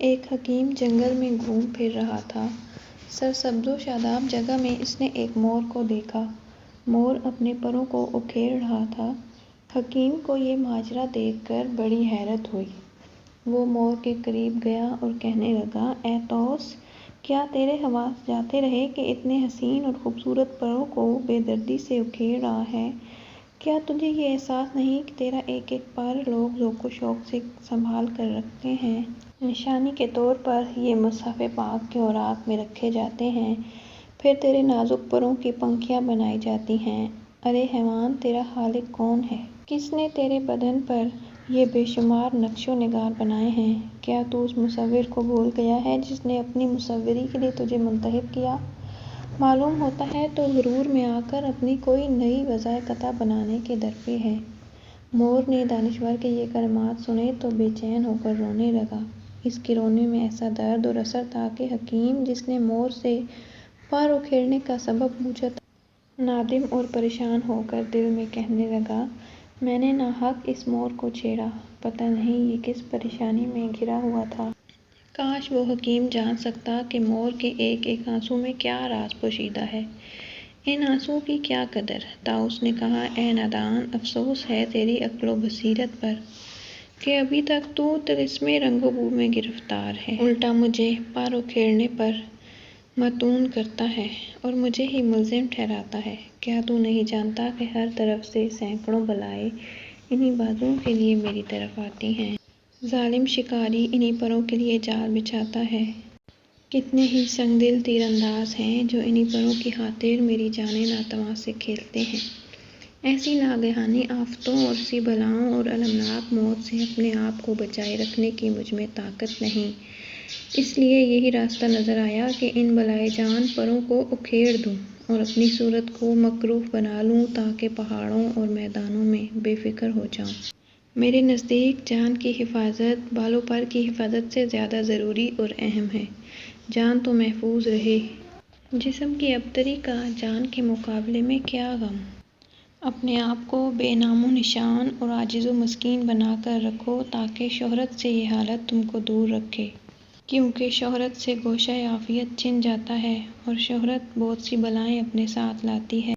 ایک حکیم جنگل میں گھوم پھر رہا تھا۔ سرسبز و شاداب جگہ میں اس نے ایک مور کو دیکھا۔ مور اپنے پروں کو اکھیڑ رہا تھا۔ حکیم کو یہ ماجرا دیکھ کر بڑی حیرت ہوئی۔ وہ مور کے قریب گیا اور کہنے لگا، اے طوس! کیا تیرے حواس جاتے رہے کہ اتنے حسین اور خوبصورت پروں کو بے دردی سے اکھیڑ رہا ہے؟ کیا تجھے یہ احساس نہیں کہ تیرا ایک ایک پر لوگ ذوق و شوق سے سنبھال کر رکھتے ہیں؟ نشانی کے طور پر یہ مصحف پاک کے اوراق میں رکھے جاتے ہیں، پھر تیرے نازک پروں کی پنکھیاں بنائی جاتی ہیں۔ ارے حیوان، تیرا خالق کون ہے؟ کس نے تیرے بدن پر یہ بے شمار نقش و نگار بنائے ہیں؟ کیا تو اس مصور کو بھول گیا ہے جس نے اپنی مصوری کے لیے تجھے منتخب کیا؟ معلوم ہوتا ہے تو غرور میں آ کر اپنی کوئی نئی وضع قطع بنانے کے درپے ہے۔ مور نے دانشور کے یہ کلمات سنے تو بے چین ہو کر رونے لگا۔ اس کے رونے میں ایسا درد اور اثر تھا کہ حکیم جس نے مور سے پر اکھیڑنے کا سبب پوچھا تھا، نادم اور پریشان ہو کر دل میں کہنے لگا، میں نے ناحق اس مور کو چھیڑا، پتہ نہیں یہ کس پریشانی میں گھرا ہوا تھا۔ کاش وہ حکیم جان سکتا کہ مور کے ایک ایک آنسو میں کیا راز پوشیدہ ہے۔ ان آنسوؤں کی کیا قدر؟ طاؤس نے کہا، اے نادان! افسوس ہے تیری عقل و بصیرت پر کہ ابھی تک تو طلسم رنگ و بو میں گرفتار ہے، الٹا مجھے پر اکھیڑنے پر متون کرتا ہے اور مجھے ہی ملزم ٹھہراتا ہے۔ کیا تو نہیں جانتا کہ ہر طرف سے سینکڑوں بلائیں انہی بازوؤں کے لیے میری طرف آتی ہیں؟ ظالم شکاری انہی پروں کے لیے جال بچھاتا ہے۔ کتنے ہی سنگ دل تیر انداز ہیں جو انہی پروں کی خاطر میری جان ناتواں سے کھیلتے ہیں۔ ایسی ناگہانی آفتوں اور سی بلاؤں اور المناک موت سے اپنے آپ کو بچائے رکھنے کی مجھ میں طاقت نہیں، اس لیے یہی راستہ نظر آیا کہ ان بلائے جان پروں کو اکھیڑ دوں اور اپنی صورت کو مکروہ بنا لوں تاکہ پہاڑوں اور میدانوں میں بے فکر ہو جاؤں۔ میرے نزدیک جان کی حفاظت بال و پر کی حفاظت سے زیادہ ضروری اور اہم ہے۔ جان تو محفوظ رہے، جسم کی ابتری کا جان کے مقابلے میں کیا غم؟ اپنے آپ کو بے نام و نشان اور عاجز و مسکین بنا کر رکھو تاکہ شہرت سے یہ حالت تم کو دور رکھے، کیونکہ شہرت سے گوشۂ عافیت چھن جاتا ہے اور شہرت بہت سی بلائیں اپنے ساتھ لاتی ہے۔